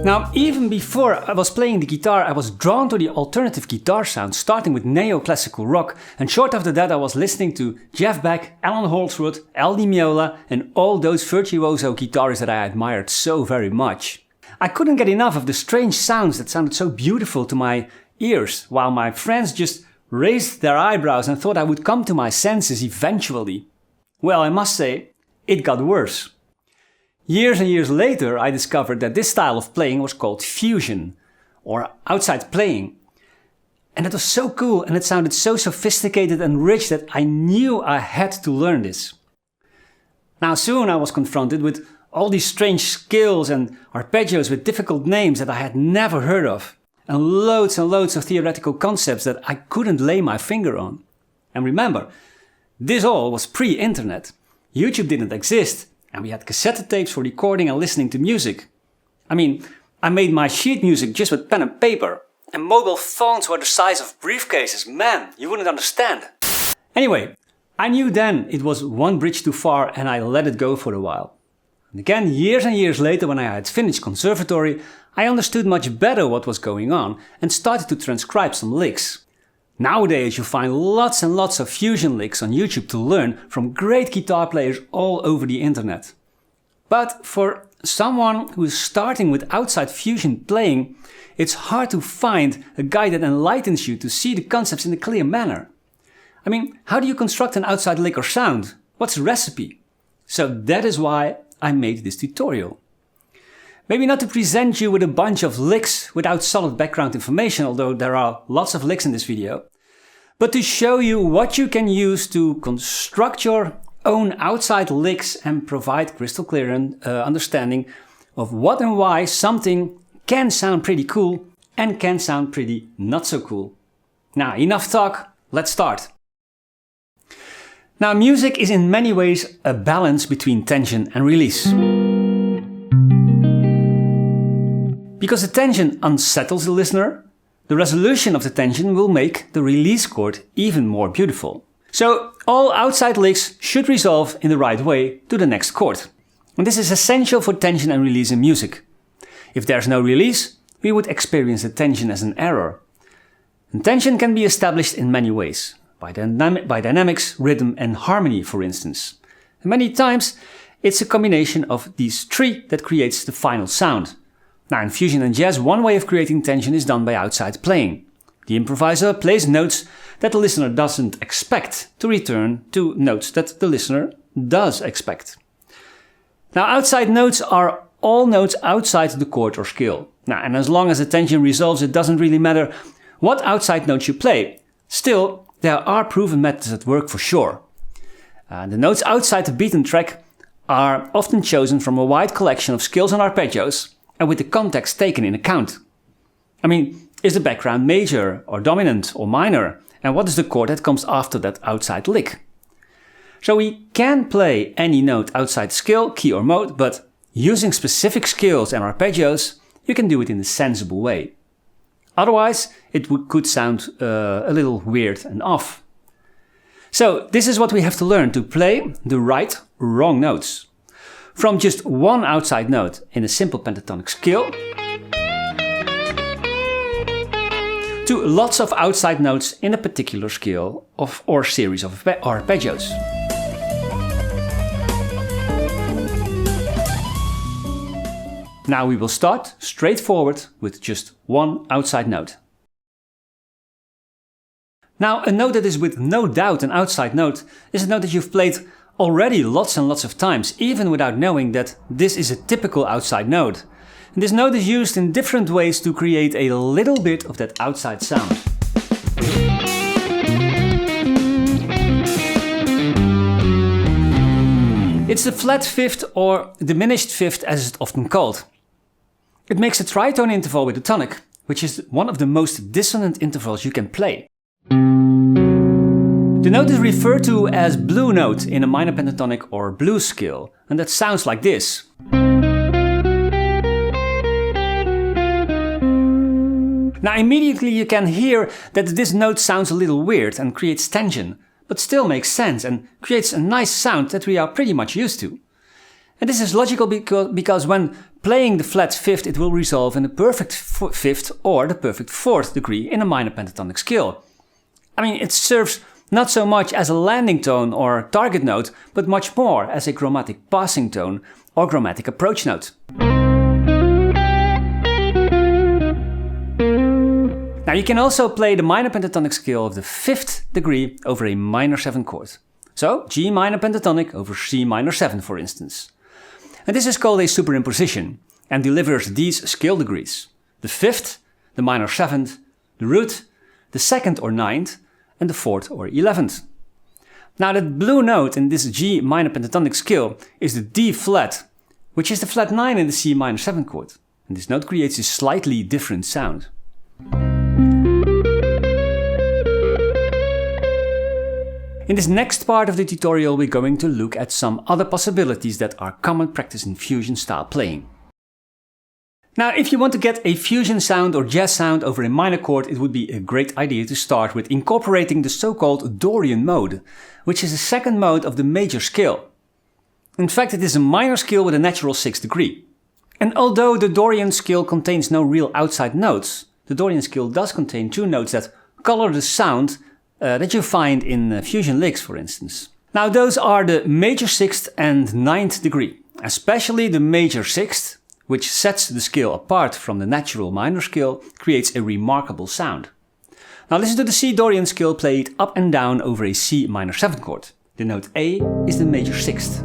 Now, even before I was playing the guitar, I was drawn to the alternative guitar sound, starting with neoclassical rock, and short after that I was listening to Jeff Beck, Alan Holdsworth, Al Di Meola, and all those virtuoso guitarists that I admired so very much. I couldn't get enough of the strange sounds that sounded so beautiful to my ears, while my friends just raised their eyebrows and thought I would come to my senses eventually. Well, I must say, it got worse. Years and years later, I discovered that this style of playing was called fusion, or outside playing. And it was so cool and it sounded so sophisticated and rich that I knew I had to learn this. Now soon I was confronted with all these strange scales and arpeggios with difficult names that I had never heard of, and loads of theoretical concepts that I couldn't lay my finger on. And remember, this all was pre-internet. YouTube didn't exist. And we had cassette tapes for recording and listening to music. I mean, I made my sheet music just with pen and paper. And mobile phones were the size of briefcases. Man, you wouldn't understand. Anyway, I knew then it was one bridge too far and I let it go for a while. And again, years and years later, when I had finished conservatory, I understood much better what was going on and started to transcribe some licks. Nowadays you find lots and lots of fusion licks on YouTube to learn from great guitar players all over the internet. But for someone who is starting with outside fusion playing, it's hard to find a guide that enlightens you to see the concepts in a clear manner. I mean, how do you construct an outside lick or sound? What's the recipe? So that is why I made this tutorial. Maybe not to present you with a bunch of licks without solid background information, although there are lots of licks in this video, but to show you what you can use to construct your own outside licks and provide crystal clear understanding of what and why something can sound pretty cool and can sound pretty not so cool. Now, enough talk, let's start. Now, music is in many ways a balance between tension and release. Because the tension unsettles the listener, the resolution of the tension will make the release chord even more beautiful. So all outside licks should resolve in the right way to the next chord. And this is essential for tension and release in music. If there's no release, we would experience the tension as an error. And tension can be established in many ways, by dynamics, rhythm and harmony, for instance. And many times it's a combination of these three that creates the final sound. Now in fusion and jazz, one way of creating tension is done by outside playing. The improviser plays notes that the listener doesn't expect to return to notes that the listener does expect. Now outside notes are all notes outside the chord or scale. Now, and as long as the tension resolves, it doesn't really matter what outside notes you play. Still, there are proven methods that work for sure. The notes outside the beaten track are often chosen from a wide collection of scales and arpeggios, and with the context taken in account. I mean, is the background major or dominant or minor? And what is the chord that comes after that outside lick? So we can play any note outside scale, key or mode, but using specific scales and arpeggios, you can do it in a sensible way. Otherwise, it could sound a little weird and off. So this is what we have to learn to play the right, wrong notes. From just one outside note in a simple pentatonic scale to lots of outside notes in a particular scale or series of arpeggios. Now we will start straightforward with just one outside note. Now a note that is with no doubt an outside note is a note that you've played already lots and lots of times, even without knowing that this is a typical outside note. And this note is used in different ways to create a little bit of that outside sound. It's the flat fifth or diminished fifth as it's often called. It makes a tritone interval with the tonic, which is one of the most dissonant intervals you can play. The note is referred to as blue note in a minor pentatonic or blues scale, and that sounds like this. Now immediately you can hear that this note sounds a little weird and creates tension, but still makes sense and creates a nice sound that we are pretty much used to. And this is logical because when playing the flat fifth, it will resolve in the perfect fifth or the perfect fourth degree in a minor pentatonic scale. I mean, it serves not so much as a landing tone or target note, but much more as a chromatic passing tone or chromatic approach note. Now you can also play the minor pentatonic scale of the fifth degree over a minor 7 chord. So G minor pentatonic over C minor 7, for instance. And this is called a superimposition and delivers these scale degrees: the fifth, the minor 7th, the root, the 2nd or 9th, and the 4th or 11th. Now that blue note in this G minor pentatonic scale is the D flat, which is the flat 9 in the C minor 7 chord. And this note creates a slightly different sound. In this next part of the tutorial, we're going to look at some other possibilities that are common practice in fusion style playing. Now, if you want to get a fusion sound or jazz sound over a minor chord, it would be a great idea to start with incorporating the so-called Dorian mode, which is the second mode of the major scale. In fact, it is a minor scale with a natural 6th degree. And although the Dorian scale contains no real outside notes, the Dorian scale does contain 2 notes that color the sound that you find in fusion licks, for instance. Now those are the major 6th and 9th degree, especially the major 6th, which sets the scale apart from the natural minor scale, creates a remarkable sound. Now listen to the C Dorian scale played up and down over a C minor 7 chord. The note A is the major 6th.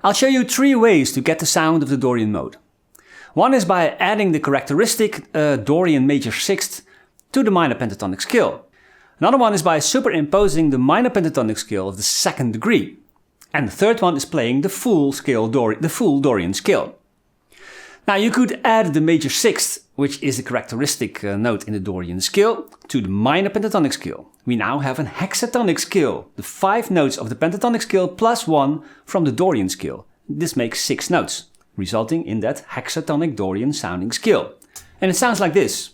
I'll show you 3 ways to get the sound of the Dorian mode. One is by adding the characteristic Dorian major 6th to the minor pentatonic scale. Another one is by superimposing the minor pentatonic scale of the 2nd degree. And the third one is playing the full Dorian scale. Now you could add the major 6th, which is the characteristic note in the Dorian scale, to the minor pentatonic scale. We now have an hexatonic scale, the 5 notes of the pentatonic scale plus 1 from the Dorian scale. This makes 6 notes, resulting in that hexatonic Dorian sounding scale. And it sounds like this.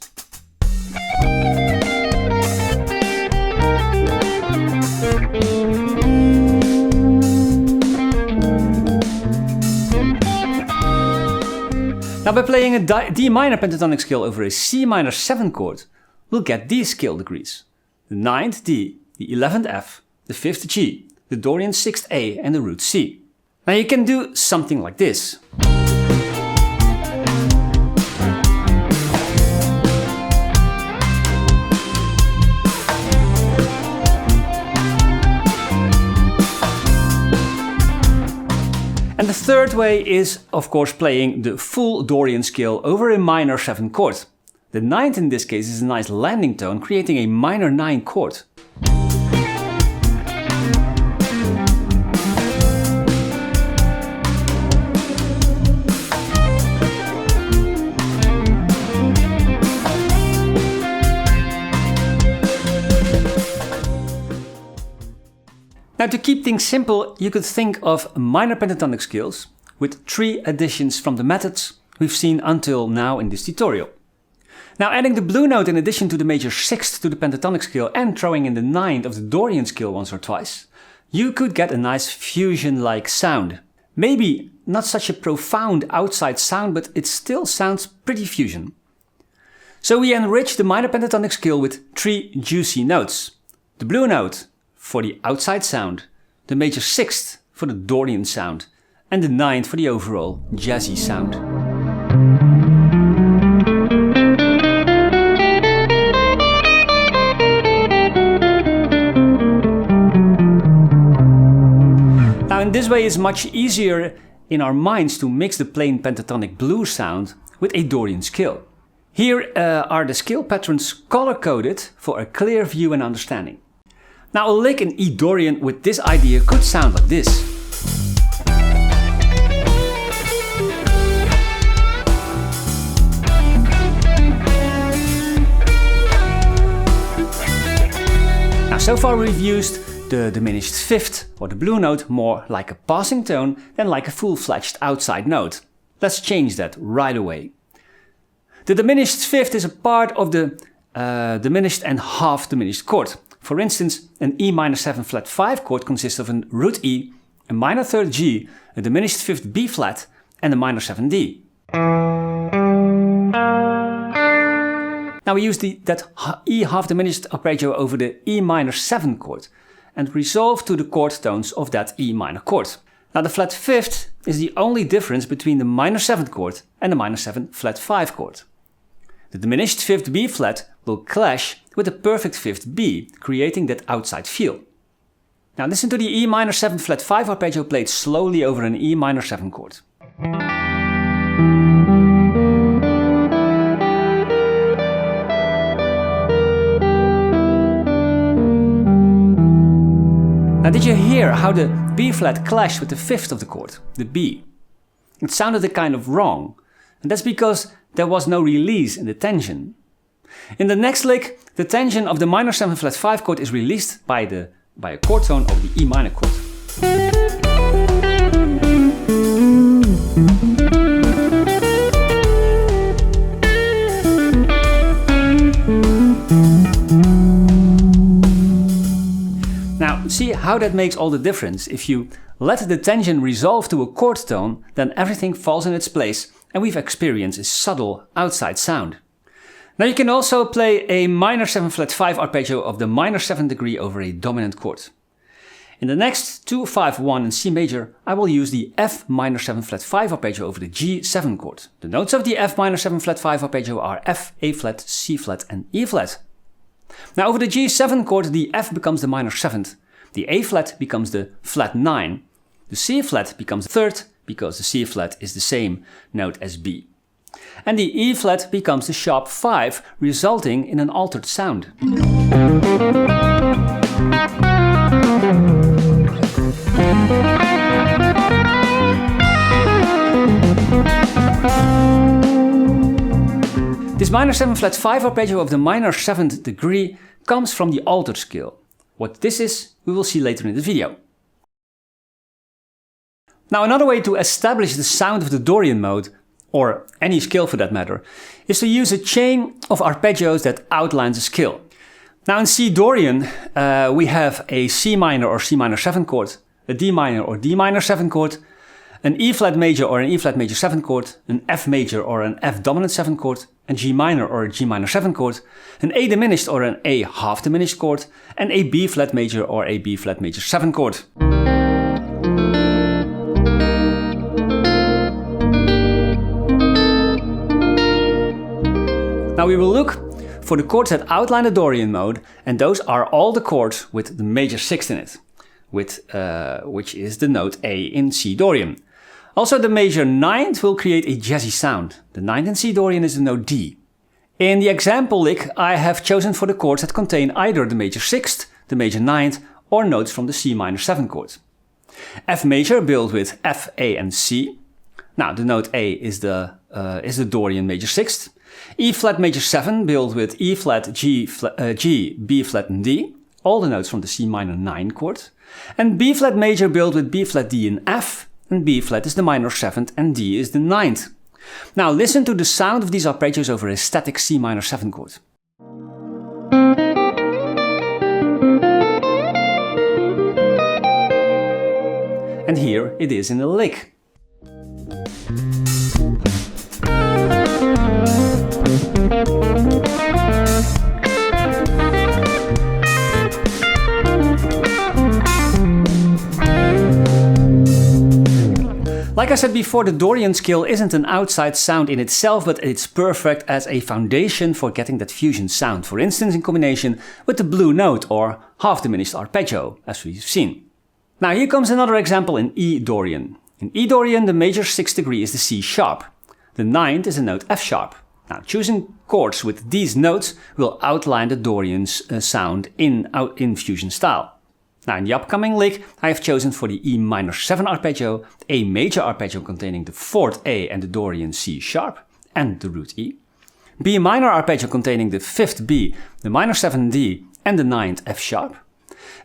Now by playing a D minor pentatonic scale over a C minor 7 chord, we'll get these scale degrees: the 9th D, the 11th F, the 5th G, the Dorian 6th A and the root C. Now you can do something like this. And the third way is, of course, playing the full Dorian scale over a minor 7 chord. The 9th in this case is a nice landing tone, creating a minor 9 chord. Now to keep things simple, you could think of minor pentatonic scales with 3 additions from the methods we've seen until now in this tutorial. Now adding the blue note in addition to the major 6th to the pentatonic scale and throwing in the 9th of the Dorian scale once or twice, you could get a nice fusion-like sound. Maybe not such a profound outside sound, but it still sounds pretty fusion. So we enrich the minor pentatonic scale with 3 juicy notes. The blue note for the outside sound, the major 6th for the Dorian sound, and the 9th for the overall jazzy sound. Now in this way it's much easier in our minds to mix the plain pentatonic blues sound with a Dorian scale. Here are the scale patterns color-coded for a clear view and understanding. Now a lick in E Dorian with this idea could sound like this. Now so far we've used the diminished fifth, or the blue note, more like a passing tone than like a full-fledged outside note. Let's change that right away. The diminished fifth is a part of the diminished and half diminished chord. For instance, an E minor 7 flat 5 chord consists of a root E, a minor third G, a diminished fifth B flat, and a minor 7 D. Now we use that E half diminished arpeggio over the E minor 7 chord and resolve to the chord tones of that E minor chord. Now the flat fifth is the only difference between the minor 7 chord and the minor 7 flat 5 chord. The diminished fifth B flat will clash with the perfect fifth B, creating that outside feel. Now listen to the E minor 7 flat 5 arpeggio played slowly over an E minor 7 chord. Now did you hear how the B flat clashed with the fifth of the chord, the B? It sounded a kind of wrong, and that's because there was no release in the tension. In the next lick, the tension of the minor 7 flat 5 chord is released by a chord tone of the E minor chord. Now, see how that makes all the difference. If you let the tension resolve to a chord tone, then everything falls in its place and we've experienced a subtle outside sound. Now you can also play a minor 7 flat 5 arpeggio of the minor 7 degree over a dominant chord. In the next 2, 5, 1 and C major, I will use the F minor 7 flat 5 arpeggio over the G7 chord. The notes of the F minor 7 flat 5 arpeggio are F, A flat, C flat and E flat. Now over the G7 chord, the F becomes the minor 7th, the A flat becomes the flat 9, the C flat becomes the 3rd because the C flat is the same note as B. And the E flat becomes the sharp 5, resulting in an altered sound. This minor 7 flat 5 arpeggio of the minor 7th degree comes from the altered scale. What this is, we will see later in the video. Now another way to establish the sound of the Dorian mode, or any scale for that matter, is to use a chain of arpeggios that outlines a scale. Now in C Dorian, we have a C minor or C minor 7 chord, a D minor or D minor 7 chord, an E flat major or an E flat major 7 chord, an F major or an F dominant 7 chord, a G minor or a G minor 7 chord, an A diminished or an A half diminished chord, and a B flat major or a B flat major 7 chord. Now we will look for the chords that outline the Dorian mode, and those are all the chords with the major 6th in it, which is the note A in C Dorian. Also the major 9th will create a jazzy sound. The 9th in C Dorian is the note D. In the example lick I have chosen for the chords that contain either the major 6th, the major 9th or notes from the C minor 7 chord. F major built with F, A and C. Now the note A is the Dorian major 6th. E flat major 7 built with E flat, G, B flat and D, all the notes from the C minor 9 chord. And B flat major built with B flat, D and F, and B flat is the minor 7th and D is the 9th. Now listen to the sound of these arpeggios over a static C minor 7 chord. And here it is in the lick. Like I said before, the Dorian scale isn't an outside sound in itself, but it's perfect as a foundation for getting that fusion sound, for instance in combination with the blue note or half diminished arpeggio, as we've seen. Now here comes another example in E Dorian. In E Dorian, the major 6th degree is the C sharp. The 9th is the note F sharp. Now choosing chords with these notes will outline the Dorian's sound in fusion style. Now in the upcoming lick I have chosen for the E minor 7 arpeggio, A major arpeggio containing the 4th A and the Dorian C sharp and the root E, B minor arpeggio containing the 5th B, the minor 7 D and the 9th F sharp,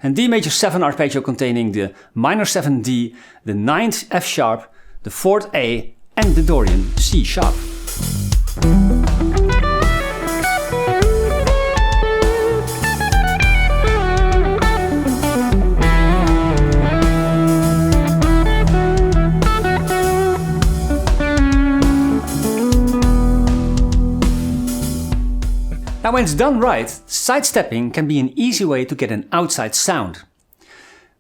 and D major 7 arpeggio containing the minor 7 D, the 9th F sharp, the 4th A, and the Dorian C sharp. Now when it's done right, sidestepping can be an easy way to get an outside sound.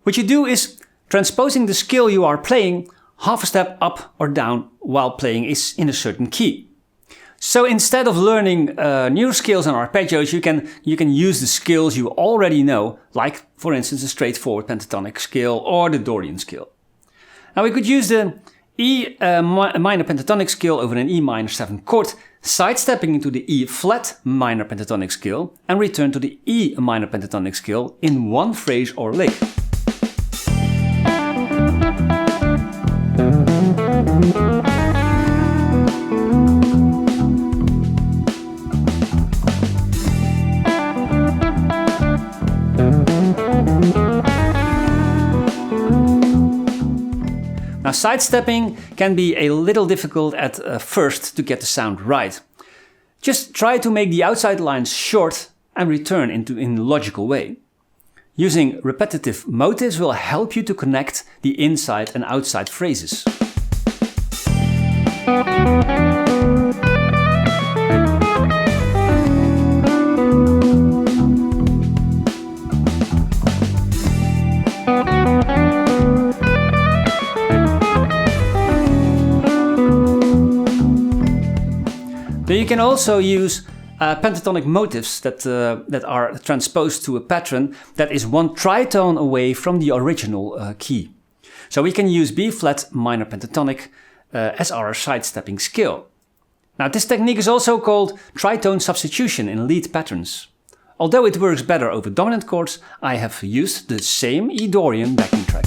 What you do is transposing the scale you are playing half a step up or down while playing is in a certain key. So instead of learning new scales and arpeggios, you can use the scales you already know, like for instance a straightforward pentatonic scale or the Dorian scale. Now we could use the E minor pentatonic scale over an E minor 7 chord, sidestepping into the E flat minor pentatonic scale and return to the E minor pentatonic scale in one phrase or lick. Now sidestepping can be a little difficult at first to get the sound right. Just try to make the outside lines short and return in a logical way. Using repetitive motives will help you to connect the inside and outside phrases. You can also use pentatonic motives that are transposed to a pattern that is one tritone away from the original key. So we can use B flat minor pentatonic as our sidestepping scale. Now this technique is also called tritone substitution in lead patterns. Although it works better over dominant chords, I have used the same E Dorian backing track.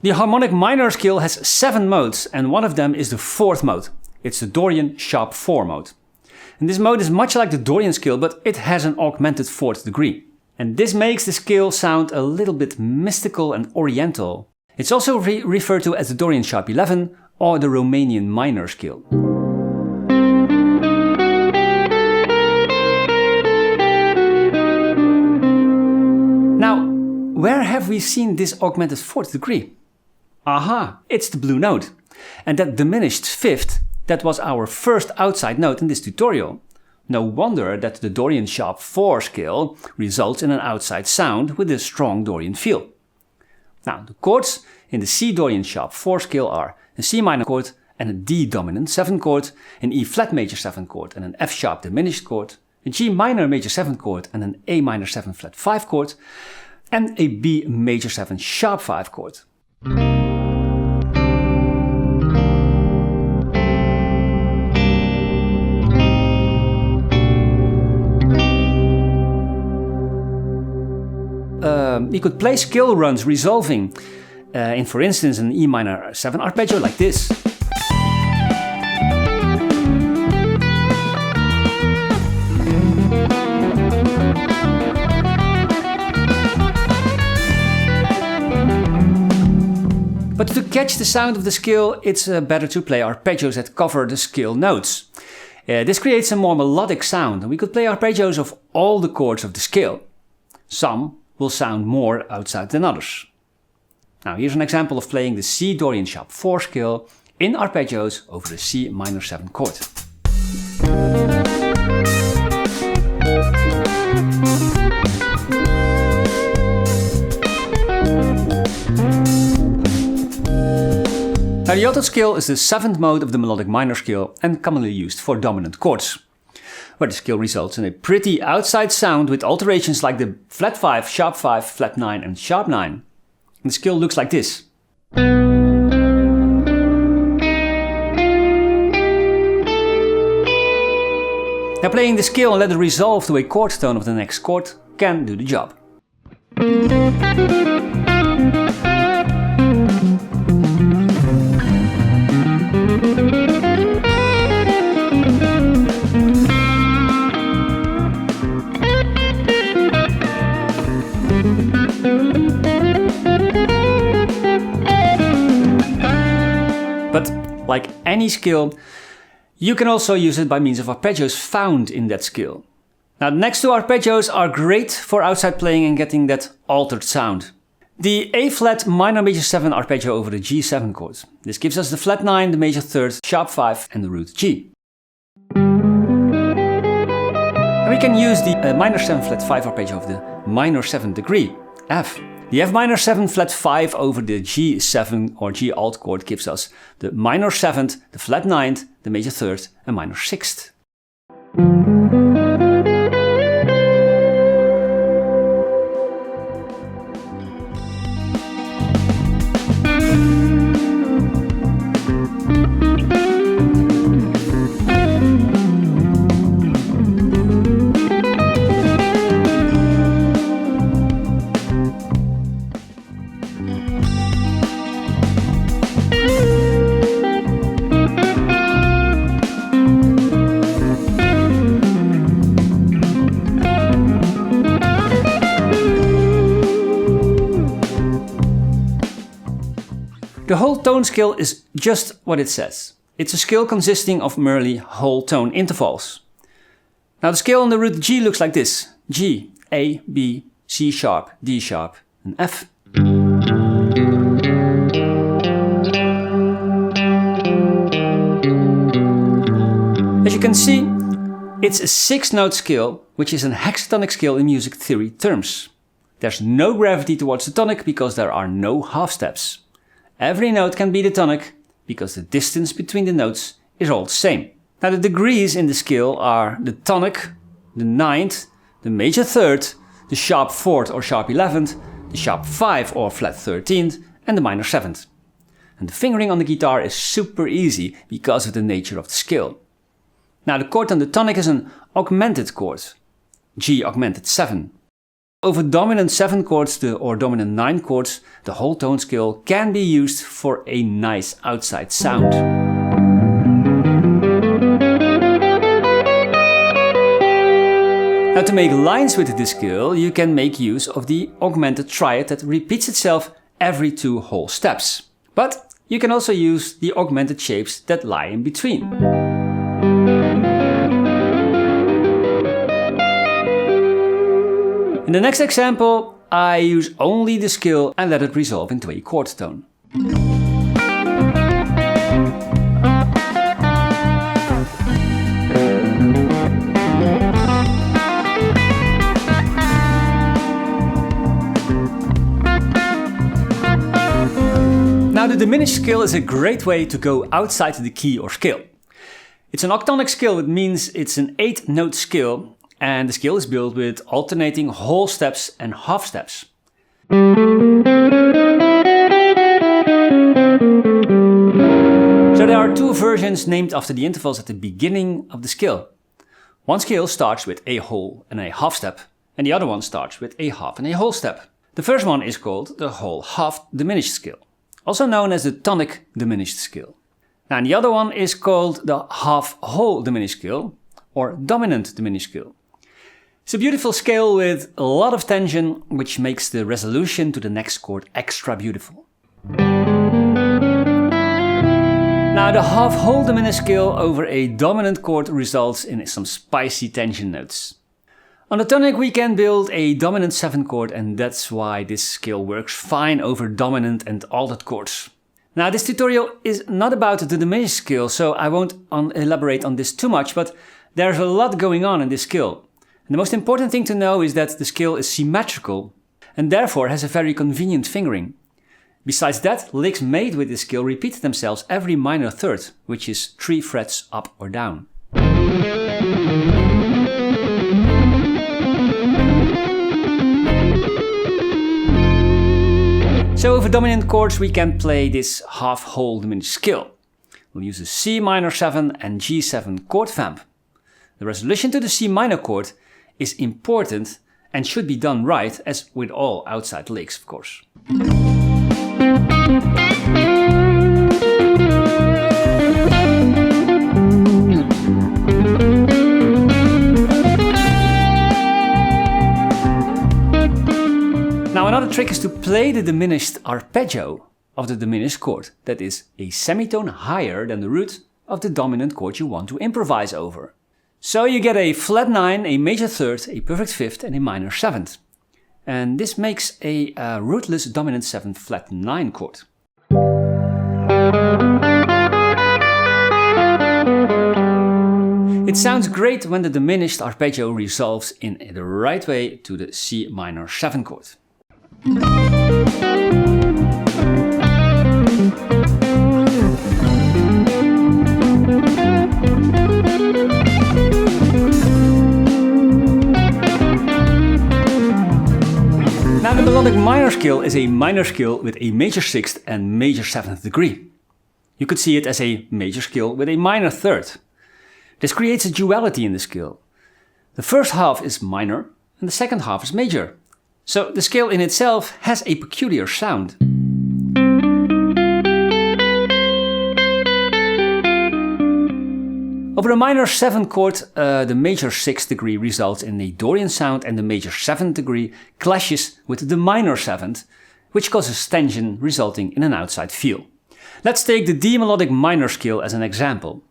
The harmonic minor scale has 7 modes and one of them is the 4th mode. It's the Dorian sharp 4 mode. And this mode is much like the Dorian scale, but it has an augmented 4th degree. And this makes the scale sound a little bit mystical and oriental. It's also referred to as the Dorian sharp 11 or the Romanian minor scale. Now, where have we seen this augmented 4th degree? Aha, it's the blue note. And that diminished 5th, that was our first outside note in this tutorial. No wonder that the Dorian sharp 4 scale results in an outside sound with a strong Dorian feel. Now, the chords in the C Dorian sharp 4 scale are a C minor chord and a D dominant 7 chord, an E flat major 7 chord and an F sharp diminished chord, a G minor major 7 chord and an A minor 7 flat 5 chord, and a B major 7 sharp 5 chord. You could play scale runs resolving in, for instance, an E minor 7 arpeggio like this. But to catch the sound of the scale, it's better to play arpeggios that cover the scale notes. This creates a more melodic sound, and we could play arpeggios of all the chords of the scale. Some will sound more outside than others. Now here's an example of playing the C Dorian sharp 4 scale in arpeggios over the C minor 7 chord. Now the altered scale is the 7th mode of the melodic minor scale and commonly used for dominant chords, where the scale results in a pretty outside sound with alterations like the flat 5, sharp 5, flat 9 and sharp 9. And the scale looks like this. Now playing the scale and let it resolve to a chord tone of the next chord can do the job. Like any scale, you can also use it by means of arpeggios found in that scale. Now, next to arpeggios are great for outside playing and getting that altered sound. The A flat minor major 7 arpeggio over the G7 chord. This gives us the flat 9, the major 3rd, sharp 5 and the root G. And we can use the minor 7 flat 5 arpeggio of the minor 7th degree, F. The F minor 7 flat 5 over the G7 or G alt chord gives us the minor 7th, the flat 9th, the major 3rd and minor 6th. The whole tone scale is just what it says. It's a scale consisting of merely whole tone intervals. Now the scale on the root G looks like this: G, A, B, C sharp, D sharp and F. As you can see, it's a 6-note scale, which is a hexatonic scale in music theory terms. There's no gravity towards the tonic because there are no half steps. Every note can be the tonic because the distance between the notes is all the same. Now the degrees in the scale are the tonic, the 9th, the major 3rd, the sharp 4th or sharp 11th, the sharp 5 or flat 13th and the minor 7th. And the fingering on the guitar is super easy because of the nature of the scale. Now the chord on the tonic is an augmented chord, G augmented 7. Over dominant 7 chords or dominant 9 chords, the whole tone scale can be used for a nice outside sound. Now to make lines with this scale, you can make use of the augmented triad that repeats itself every 2 whole steps. But you can also use the augmented shapes that lie in between. In the next example, I use only the scale and let it resolve into a chord tone. Now the diminished scale is a great way to go outside the key or scale. It's an octonic scale, which means it's an 8-note scale. And the scale is built with alternating whole steps and half steps. So there are 2 versions named after the intervals at the beginning of the scale. One scale starts with a whole and a half step, and the other one starts with a half and a whole step. The first one is called the whole half diminished scale, also known as the tonic diminished scale. Now, and the other one is called the half whole diminished scale, or dominant diminished scale. It's a beautiful scale with a lot of tension, which makes the resolution to the next chord extra beautiful. Now the half-whole diminished scale over a dominant chord results in some spicy tension notes. On the tonic we can build a dominant 7 chord, and that's why this scale works fine over dominant and altered chords. Now this tutorial is not about the diminished scale, so I won't elaborate on this too much, but there's a lot going on in this scale. And the most important thing to know is that the scale is symmetrical and therefore has a very convenient fingering. Besides that, licks made with this scale repeat themselves every minor third, which is 3 frets up or down. So over dominant chords we can play this half-whole diminished scale. We'll use a C minor 7 and G7 chord vamp. The resolution to the C minor chord is important and should be done right, as with all outside licks, of course. Now another trick is to play the diminished arpeggio of the diminished chord, that is, a semitone higher than the root of the dominant chord you want to improvise over. So you get a flat 9, a major 3rd, a perfect 5th and a minor 7th. And this makes a rootless dominant 7th flat 9 chord. It sounds great when the diminished arpeggio resolves in the right way to the C minor 7 chord. Now the melodic minor scale is a minor scale with a major 6th and major 7th degree. You could see it as a major scale with a minor 3rd. This creates a duality in the scale. The first half is minor and the second half is major. So the scale in itself has a peculiar sound. Over a minor 7 chord, the major 6th degree results in a Dorian sound and the major 7th degree clashes with the minor 7th, which causes tension resulting in an outside feel. Let's take the D melodic minor scale as an example.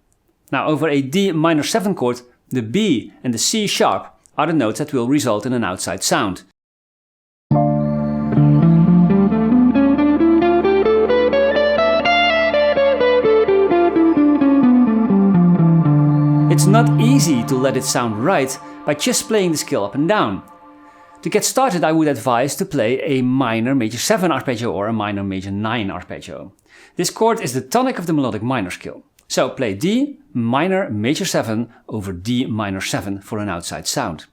Now over a D minor 7 chord, the B and the C sharp are the notes that will result in an outside sound. It's not easy to let it sound right by just playing the scale up and down. To get started, I would advise to play a minor major 7 arpeggio or a minor major 9 arpeggio. This chord is the tonic of the melodic minor scale. So play D minor major 7 over D minor 7 for an outside sound.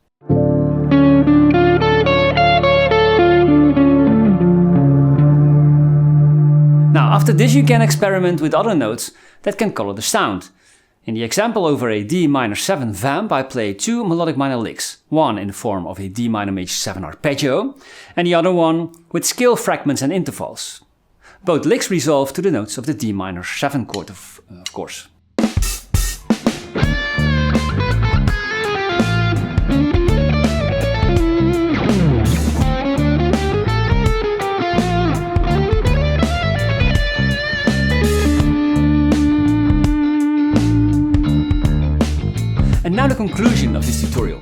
Now after this you can experiment with other notes that can color the sound. In the example over a D minor 7 vamp I play 2 melodic minor licks, one in the form of a D minor major 7 arpeggio and the other one with scale fragments and intervals. Both licks resolve to the notes of the D minor 7 chord of course. And now the conclusion of this tutorial.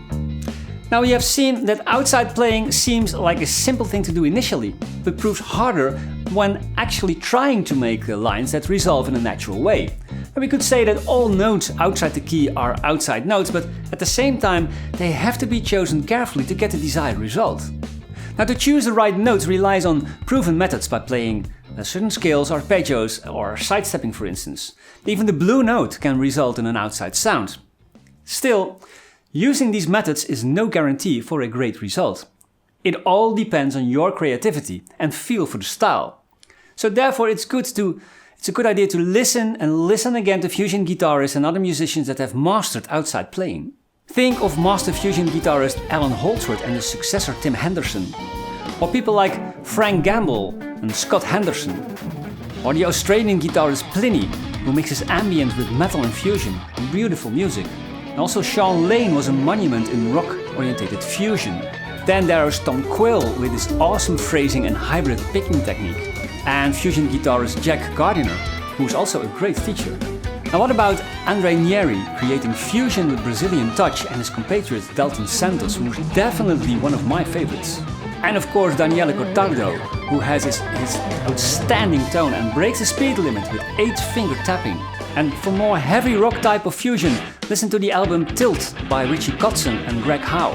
Now we have seen that outside playing seems like a simple thing to do initially, but proves harder when actually trying to make lines that resolve in a natural way. And we could say that all notes outside the key are outside notes, but at the same time they have to be chosen carefully to get the desired result. Now to choose the right notes relies on proven methods by playing certain scales, arpeggios or sidestepping for instance. Even the blue note can result in an outside sound. Still, using these methods is no guarantee for a great result. It all depends on your creativity and feel for the style. So therefore it's a good idea to listen and listen again to fusion guitarists and other musicians that have mastered outside playing. Think of master fusion guitarist Alan Holdsworth and his successor Tim Henderson, or people like Frank Gamble and Scott Henderson, or the Australian guitarist Pliny, who mixes ambient with metal and fusion and beautiful music. And also Sean Lane was a monument in rock-orientated fusion. Then there is Tom Quill with his awesome phrasing and hybrid picking technique. And fusion guitarist Jack Gardiner, who is also a great teacher. And what about Andre Nieri creating fusion with Brazilian touch and his compatriot Dalton Santos, who is definitely one of my favorites. And of course Daniele Cortado, who has his outstanding tone and breaks the speed limit with 8-finger tapping. And for more heavy rock type of fusion, listen to the album Tilt by Richie Kotzen and Greg Howe.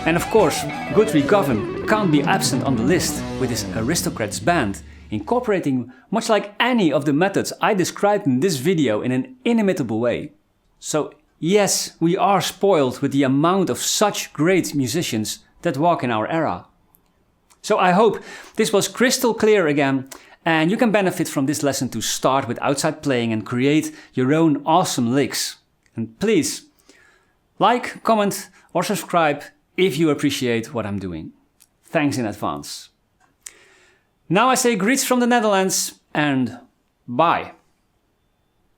And of course, Guthrie Govan can't be absent on the list with his Aristocrats band, incorporating much like any of the methods I described in this video in an inimitable way. So yes, we are spoiled with the amount of such great musicians that walk in our era. So I hope this was crystal clear again, and you can benefit from this lesson to start with outside playing and create your own awesome licks. And please, like, comment or subscribe if you appreciate what I'm doing. Thanks in advance. Now I say greets from the Netherlands and bye.